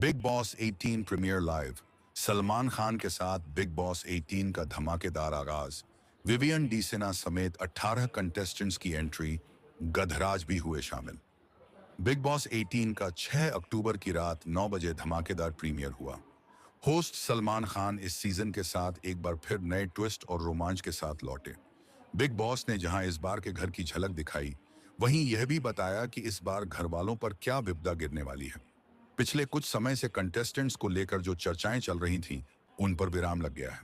Big Boss 18 premiere live. Salman Khan के साथ big Boss 18 का धमाकेदार आगाज। विवियन डीसेना समेत 18 कंटेस्टेंट्स की एंट्री, गधराज भी हुए शामिल। बिग बॉस 18 का 6 अक्टूबर की रात 9 बजे धमाकेदार प्रीमियर हुआ। होस्ट सलमान खान इस सीजन के साथ एक बार फिर नए ट्विस्ट और रोमांच के साथ लौटे। बिग बॉस ने जहां इस बार के घर की झलक दिखाई, वहीं यह भी बताया कि इस बार घर वालों पर क्या विपदा गिरने वाली है। पिछले कुछ समय से कंटेस्टेंट्स को लेकर जो चर्चाएं चल रही थीं, उन पर विराम लग गया है।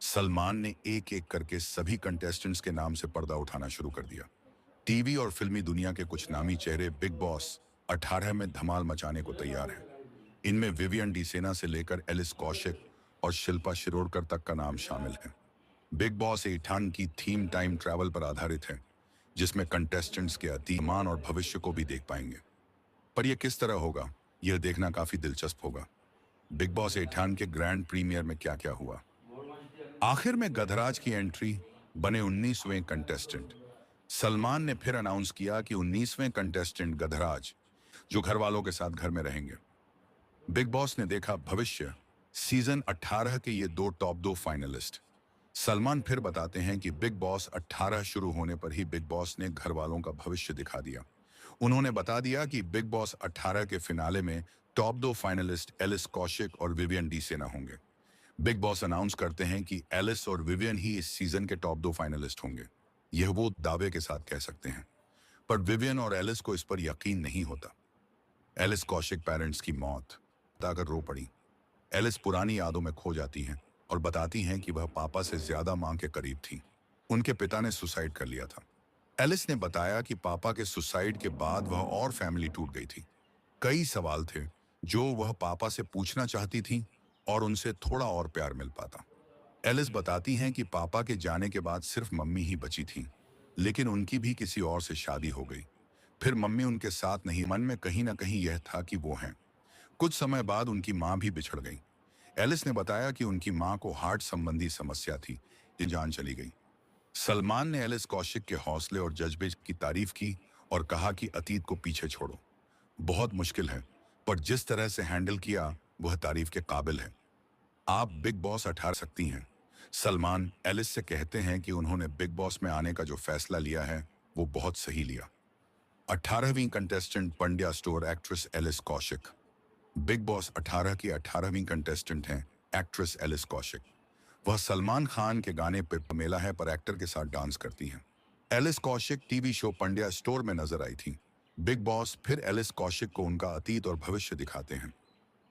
सलमान ने एक एक करके सभी कंटेस्टेंट्स के नाम से पर्दा उठाना शुरू कर दिया। टीवी और फिल्मी दुनिया के कुछ नामी चेहरे बिग बॉस 18 में धमाल मचाने को तैयार हैं। इनमें विवियन डीसेना से लेकर एलिस कौशिक और शिल्पा शिरोडकर तक का नाम शामिल है। बिग बॉस 18 की थीम टाइम ट्रैवल पर आधारित है, जिसमें कंटेस्टेंट्स के अतीत और भविष्य को भी देख पाएंगे। पर यह किस तरह होगा, यह देखना काफी दिलचस्प होगा। बिग बॉस 18 के ग्रैंड प्रीमियर में क्या क्या हुआ। आखिर में गधराज की एंट्री, बने 19वें कंटेस्टेंट। सलमान ने फिर अनाउंस किया कि 19वें कंटेस्टेंट गधराज, जो घर वालों के साथ घर में रहेंगे। बिग बॉस ने देखा भविष्य, सीजन 18 के ये दो फाइनलिस्ट। सलमान फिर बताते हैं कि बिग बॉस 18 शुरू होने पर ही बिग बॉस ने घर वालों का भविष्य दिखा दिया। उन्होंने बता दिया कि बिग बॉस 18 के फिनाले में टॉप 2 फाइनलिस्ट एलिस कौशिक और विवियन डीसेना होंगे। बिग बॉस अनाउंस करते हैं कि एलिस और विवियन ही इस सीजन के टॉप 2 फाइनलिस्ट होंगे। यह वो दावे के साथ कह सकते हैं, पर विवियन और एलिस को इस पर यकीन नहीं होता। एलिस कौशिक पेरेंट्स की मौत बताकर रो पड़ी। एलिस पुरानी यादों में खो जाती हैं और बताती हैं कि वह पापा से ज्यादा मां के करीब थी। उनके पिता ने सुसाइड कर लिया था। एलिस ने बताया कि पापा के सुसाइड के बाद वह और फैमिली टूट गई थी। कई सवाल थे जो वह पापा से पूछना चाहती थी और उनसे थोड़ा और प्यार मिल पाता। एलिस बताती हैं कि पापा के जाने के बाद सिर्फ मम्मी ही बची थी, लेकिन उनकी भी किसी और से शादी हो गई। फिर मम्मी उनके साथ नहीं, मन में कहीं ना कहीं यह था कि वो हैं। कुछ समय बाद उनकी मां भी बिछड़ गई। एलिस ने बताया कि उनकी मां को हार्ट संबंधी समस्या थी, ये जान चली गई। सलमान ने एलिस कौशिक के हौसले और जज्बे की तारीफ की और कहा कि अतीत को पीछे छोड़ो, बहुत मुश्किल है, पर जिस तरह से हैंडल किया वह तारीफ के काबिल है। आप बिग बॉस 18 सकती हैं। सलमान एलिस से कहते हैं कि उन्होंने बिग बॉस में आने का जो फैसला लिया है वो बहुत सही लिया। 18वीं contestant Pandya store actress Alice Kaushik. Bigg Boss 18 की 18वीं कंटेस्टेंट हैं एक्ट्रेस एलिस कौशिक। वह सलमान खान के गाने पे पमेला है पर एक्टर के साथ डांस करती हैं। Alice Kaushik TV show Pandya store में नजर आई थी। बिग बॉस फिर एलिस कौशिक को उनका अतीत और भविष्य दिखाते हैं।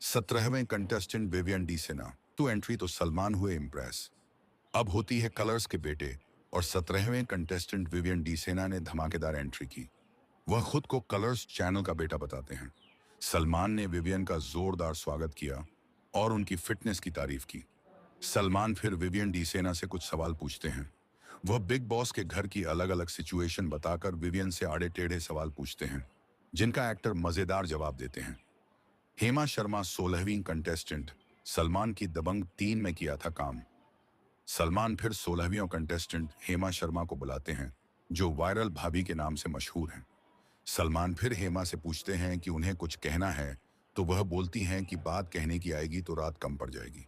17वें कंटेस्टेंट विवियन डीसेना तो एंट्री तो सलमान हुए इम्प्रेस। अब होती है कलर्स के बेटे और 17वें कंटेस्टेंट विवियन डीसेना ने धमाकेदार एंट्री की। वह खुद को कलर्स चैनल का बेटा बताते हैं। सलमान ने विवियन का जोरदार स्वागत किया और उनकी फिटनेस की तारीफ की। सलमान फिर विवियन डीसेना से कुछ सवाल पूछते हैं। वह बिग बॉस के घर की अलग अलग सिचुएशन बताकर विवियन से आड़े टेढ़े सवाल पूछते हैं, जिनका एक्टर मजेदार जवाब देते हैं। हेमा शर्मा 16वीं कंटेस्टेंट, सलमान की दबंग 3 में किया था काम। सलमान फिर 16वीं कंटेस्टेंट हेमा शर्मा को बुलाते हैं, जो वायरल भाभी के नाम से मशहूर हैं। सलमान फिर हेमा से पूछते हैं कि उन्हें कुछ कहना है, तो वह बोलती हैं कि बात कहने की आएगी तो रात कम पड़ जाएगी।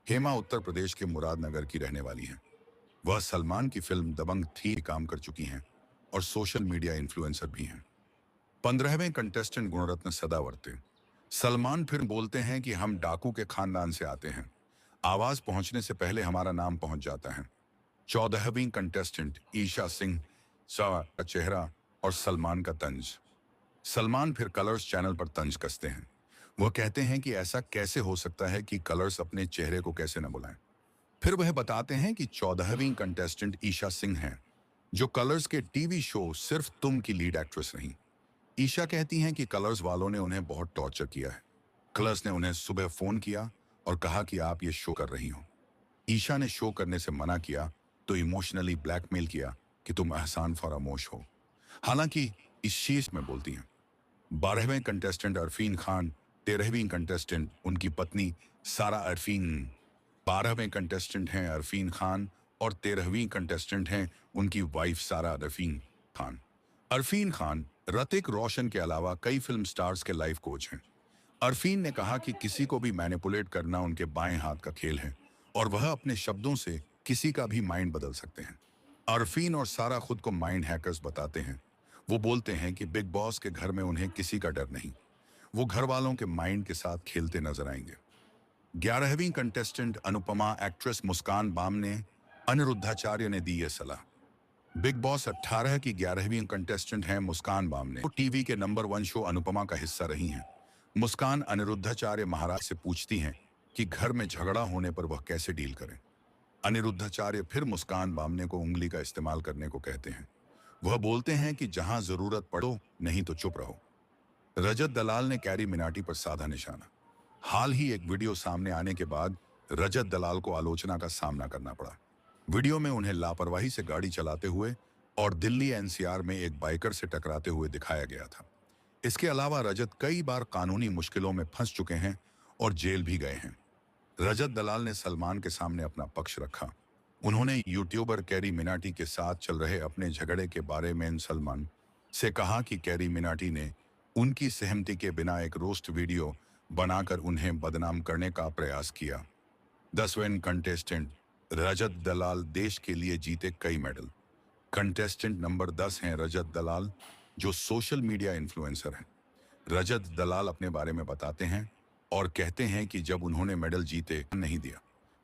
हेमा उत्तर प्रदेश के मुरादनगर की रहने वाली हैं। वह सलमान की फिल्म दबंग 3 में काम कर चुकी हैं और सोशल मीडिया इन्फ्लुएंसर भी हैं। 15वें कंटेस्टेंट गुणरत्न सदावर्ते। सलमान फिर बोलते हैं कि हम डाकू के खानदान से आते हैं, आवाज पहुंचने से पहले हमारा नाम पहुंच जाता है। 14वीं कंटेस्टेंट ईशा सिंह, का चेहरा और सलमान का तंज। सलमान फिर कलर्स चैनल पर तंज कसते हैं। वह कहते हैं कि ऐसा कैसे हो सकता है कि कलर्स अपने चेहरे को कैसे न बुलाएं। फिर वह बताते हैं कि 14वीं कंटेस्टेंट ईशा सिंह हैं, जो कलर्स के टीवी शो सिर्फ तुम की लीड एक्ट्रेस रहीं। ईशा कहती हैं कि कलर्स वालों ने उन्हें बहुत टॉर्चर किया है। कलर्स ने उन्हें सुबह फोन किया और कहा कि आप ये शो कर रही हो। ईशा ने शो करने से मना किया तो इमोशनली ब्लैकमेल किया कि तुम एहसान फरामोश हो। हालांकि इस शीर्ष में बोलती हैं। 12वें कंटेस्टेंट अरफीन खान, 13वीं कंटेस्टेंट उनकी पत्नी सारा अरफीन। 12वें कंटेस्टेंट हैं अरफीन खान और 13वीं कंटेस्टेंट हैं उनकी वाइफ सारा अरफीन खान। अरफीन खान ऋतिक रोशन के अलावा कई फिल्म स्टार्स के लाइफ कोच हैं। अरफीन ने कहा कि किसी को भी मैनिपुलेट करना उनके बाएं हाथ का खेल है और वह अपने शब्दों से किसी का भी माइंड बदल सकते हैं। अरफीन और सारा खुद को माइंड हैकर्स बताते हैं। वो बोलते हैं कि बिग बॉस के घर में उन्हें किसी का डर नहीं। वो घर वालों के माइंड के साथ खेलते नजर आएंगे। 11वीं कंटेस्टेंट अनुपमा एक्ट्रेस मुस्कान बाम ने अनिरुद्धाचार्य ने दी ये सलाह। बिग बॉस 18 की 11वीं कंटेस्टेंट हैं मुस्कान बाम ने। वो टीवी के नंबर 1 शो अनुपमा का हिस्सा रही हैं। मुस्कान अनिरुद्धाचार्य महाराज से पूछती हैं कि घर में झगड़ा होने पर वह कैसे डील करें। अनिरुद्धाचार्य फिर मुस्कान बामने को उंगली का इस्तेमाल करने को कहते हैं। वह बोलते हैं कि जहां जरूरत पड़ो नहीं तो चुप रहो। रजत दलाल ने कैरी मिनाटी पर साधा निशाना। हाल ही एक वीडियो सामने आने के बाद रजत दलाल को आलोचना का सामना करना पड़ा। वीडियो में उन्हें लापरवाही से गाड़ी चलाते हुए और दिल्ली एनसीआर में एक बाइकर से टकराते हुए दिखाया गया था। इसके अलावा रजत कई बार कानूनी मुश्किलों में फंस चुके हैं और जेल भी गए हैं। रजत दलाल ने सलमान के सामने अपना पक्ष रखा। उन्होंने यूट्यूबर कैरी मिनाटी के साथ चल रहे अपने झगड़े के बारे में सलमान से कहा कि कैरी मिनाटी ने उनकी सहमति के बिना एक रोस्ट वीडियो बनाकर उन्हें बदनाम करने का प्रयास किया। 10वें कंटेस्टेंट रजत दलाल देश के लिए जीते कई मेडल। कंटेस्टेंट नंबर 10 हैं रजत दलाल, जो सोशल मीडिया इन्फ्लुएंसर हैं। रजत दलाल अपने बारे में बताते हैं और कहते हैं कि जब उन्होंने मेडल जीते नहीं दिया,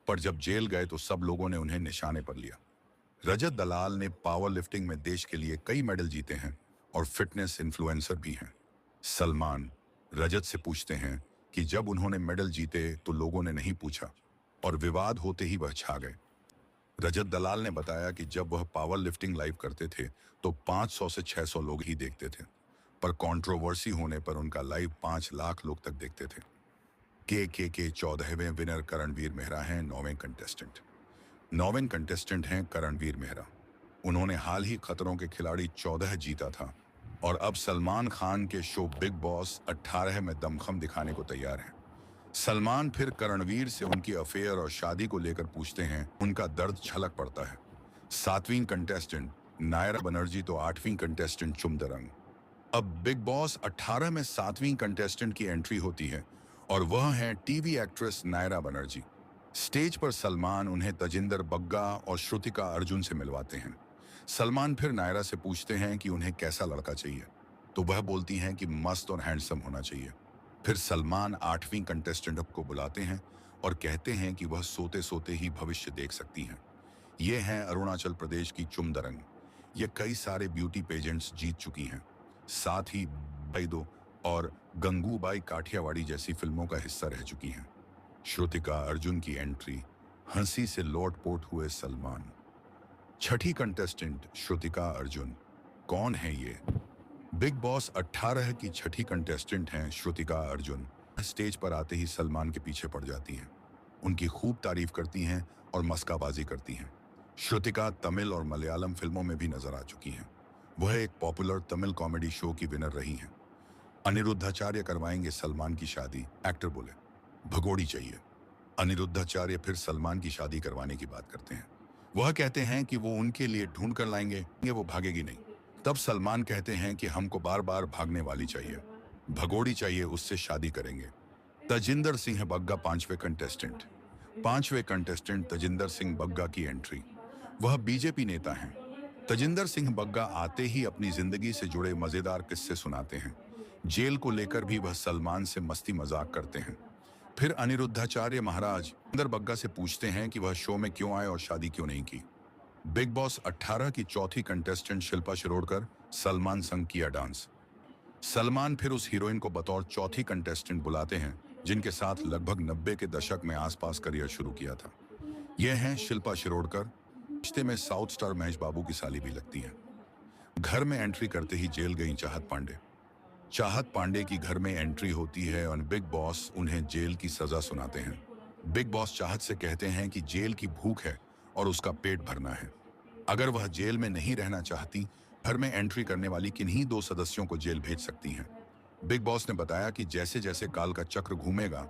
पर जब जेल गए तो सब लोगों ने उन्हें निशाने पर लिया। रजत दलाल ने पावर लिफ्टिंग में देश के लिए कई मेडल जीते हैं और फिटनेस इन्फ्लुएंसर भी हैं। सलमान रजत से पूछते हैं कि जब उन्होंने मेडल जीते तो लोगों ने नहीं पूछा और विवाद होते ही वह छा गए। रजत दलाल ने बताया कि जब वह पावर लिफ्टिंग लाइव करते थे तो 500 से 600 लोग ही देखते थे, पर कंट्रोवर्सी होने पर उनका लाइव 5 लाख लोग तक देखते थे। के 14वें विनर करणवीर मेहरा हैं 9वें कंटेस्टेंट। 9वें कंटेस्टेंट हैं करणवीर मेहरा। उन्होंने हाल ही खतरों के खिलाड़ी 14 जीता था और अब सलमान खान के शो बिग बॉस 18 में दमखम दिखाने को तैयार हैं। सलमान फिर करणवीर से उनकी अफेयर और शादी को लेकर पूछते हैं। उनका दर्द छलक पड़ता है। 7वीं कंटेस्टेंट नायरा बनर्जी तो 8वीं कंटेस्टेंट चुमदरंग। अब बिग बॉस 18 में 7वीं कंटेस्टेंट की एंट्री होती है और वह हैं TV actress Naira Banerjee. Stage पर सलमान उन्हें तजिंदर बग्गा और श्रुतिका अर्जुन से मिलवाते हैं। सलमान फिर नायरा से पूछते हैं कि उन्हें कैसा लड़का चाहिए, तो वह बोलती हैं कि मस्त और हैंडसम होना चाहिए। फिर सलमान 8वीं कंटेस्टेंट को बुलाते हैं और कहते हैं कि वह सोते सोते ही भविष्य देख सकती हैं। ये हैं अरुणाचल प्रदेश की चुमदरंग। ये कई सारे ब्यूटी पेजेंट्स जीत चुकी हैं। साथ ही बैदो और गंगूबाई काठियावाड़ी जैसी फिल्मों का हिस्सा रह चुकी हैं। श्रुतिका अर्जुन की एंट्री, हंसी से लोटपोट हुए सलमान। 6ठी कंटेस्टेंट श्रुतिका अर्जुन। कौन है ये? बिग बॉस 18 की 6ठी कंटेस्टेंट हैं श्रुतिका अर्जुन। स्टेज पर आते ही सलमान के पीछे पड़ जाती हैं, उनकी खूब तारीफ करती हैं और मस्काबाजी करती हैं। श्रुतिका तमिल और मलयालम फिल्मों में भी नजर आ चुकी हैं। वह एक पॉपुलर तमिल कॉमेडी शो की विनर रही हैं। अनिरुद्धाचार्य करवाएंगे सलमान की शादी, एक्टर बोले। भगोड़ी चाहिए। अनिरुद्धाचार्य फिर सलमान की शादी करवाने की बात करते हैं। वह कहते हैं कि वो उनके लिए ढूंढ कर लाएंगे, वो भागेगी नहीं। तब सलमान कहते हैं कि हमको बार बार भागने वाली चाहिए, भगोड़ी चाहिए, उससे शादी करेंगे। तजिंदर सिंह बग्गा 5वें कंटेस्टेंट। 5वें कंटेस्टेंट तजिंदर सिंह बग्गा की एंट्री। वह बीजेपी नेता हैं। तजिंदर सिंह बग्गा आते ही अपनी जिंदगी से जुड़े मजेदार किस्से सुनाते हैं। जेल को लेकर भी वह सलमान से मस्ती मजाक करते हैं। फिर अनिरुद्धाचार्य महाराज तजिंदर बग्गा से पूछते हैं कि वह शो में क्यों आए और शादी क्यों नहीं की। बिग बॉस 18 की 4थी कंटेस्टेंट शिल्पा शिरोडकर सलमान संग किया डांस। सलमान फिर उस हीरोइन को बतौर 4थी कंटेस्टेंट बुलाते हैं जिनके साथ लगभग 90 के दशक में आसपास करियर शुरू किया था। यह हैं शिल्पा शिरोडकर। रिश्ते में साउथ स्टार महेश बाबू की साली भी लगती हैं। घर में एंट्री करते ही जेल गई चाहत पांडे। चाहत पांडे की घर में एंट्री होती है और बिग बॉस उन्हें जेल की सजा सुनाते हैं। बिग बॉस चाहत से कहते हैं कि जेल की भूख है और उसका पेट भरना है। अगर वह जेल में नहीं रहना चाहती, घर में एंट्री करने वाली किन्हीं 2 सदस्यों को जेल भेज सकती हैं। बिग बॉस ने बताया कि जैसे जैसे काल का चक्र घूमेगा,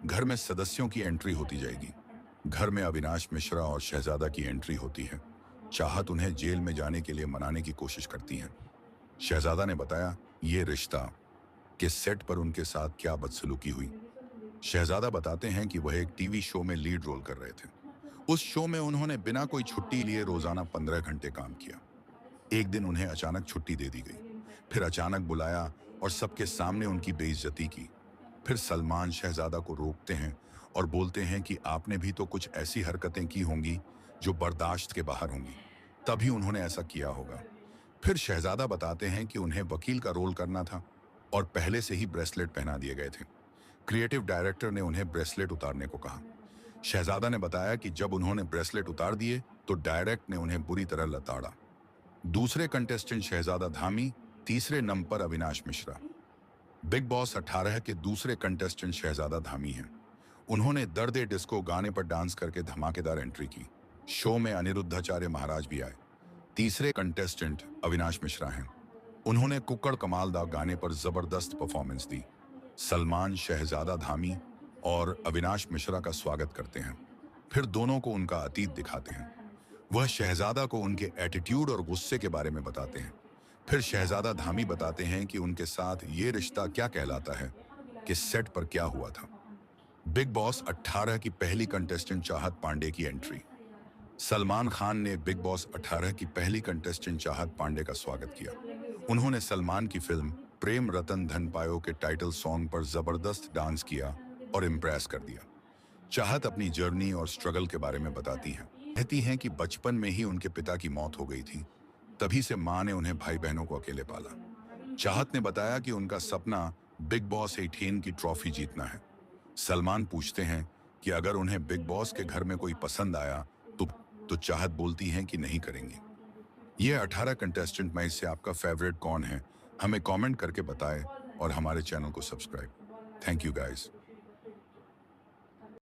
घर में सदस्यों की एंट्री होती जाएगी। घर में अविनाश मिश्रा और शहजादा की एंट्री होती है। चाहत उन्हें जेल में जाने के लिए मनाने की कोशिश करती हैं। शहजादा ने बताया, ये रिश्ता कि सेट पर उनके साथ क्या बदसलूकी हुई। शहजादा बताते हैं कि वह एक टीवी शो में लीड रोल कर रहे थे। उस शो में उन्होंने बिना कोई छुट्टी लिए रोजाना 15 घंटे काम किया। एक दिन उन्हें अचानक छुट्टी दे दी गई, फिर अचानक बुलाया और सबके सामने उनकी बेइज्जती की। फिर सलमान शहजादा को रोकते हैं और बोलते हैं कि आपने भी तो कुछ ऐसी हरकतें की होंगी जो बर्दाश्त के बाहर होंगी, तभी उन्होंने ऐसा किया होगा। फिर शहजादा बताते हैं कि उन्हें वकील का रोल करना था और पहले से ही ब्रेसलेट पहना दिए गए थे। क्रिएटिव डायरेक्टर ने उन्हें ब्रेसलेट उतारने को कहा। शहजादा ने बताया कि जब उन्होंने ब्रेसलेट उतार दिए तो डायरेक्ट ने उन्हें बुरी तरह लताड़ा। दूसरे कंटेस्टेंट शहजादा धामी, तीसरे नंबर पर अविनाश मिश्रा। बिग बॉस 18 के दूसरे कंटेस्टेंट शहजादा धामी हैं। उन्होंने दर्दे डिस्को गाने पर डांस करके धमाकेदार एंट्री की। शो में अनिरुद्धाचार्य महाराज भी आए। तीसरे कंटेस्टेंट अविनाश मिश्रा हैं। उन्होंने कुक्कड़ कमालदा गाने पर जबरदस्त परफॉर्मेंस दी। सलमान शहजादा धामी और अविनाश मिश्रा का स्वागत करते हैं, फिर दोनों को उनका अतीत दिखाते हैं। वह शहजादा को उनके एटीट्यूड और गुस्से के बारे में बताते हैं। फिर शहजादा धामी बताते हैं कि उनके साथ ये रिश्ता क्या कहलाता है, कि सेट पर क्या हुआ था। बिग बॉस 18 की पहली कंटेस्टेंट चाहत पांडे की एंट्री। सलमान खान ने बिग बॉस 18 की पहली कंटेस्टेंट चाहत पांडे का स्वागत किया। उन्होंने सलमान की फिल्म प्रेम रतन धन पायो के टाइटल सॉन्ग पर जबरदस्त डांस किया और इम्प्रेस कर दिया। चाहत अपनी जर्नी और स्ट्रगल के बारे में बताती हैं। कहती हैं कि बचपन में ही उनके पिता की मौत हो गई थी, तभी से माँ ने उन्हें भाई बहनों को अकेले पाला। चाहत ने बताया कि उनका सपना बिग बॉस 18 की ट्रॉफी जीतना है। सलमान पूछते हैं कि अगर उन्हें बिग बॉस के घर में कोई पसंद आया तो चाहत बोलती हैं कि नहीं करेंगी। ये 18 कंटेस्टेंट में से आपका फेवरेट कौन है, हमें कमेंट करके बताएं और हमारे चैनल को सब्सक्राइब। Thank you guys.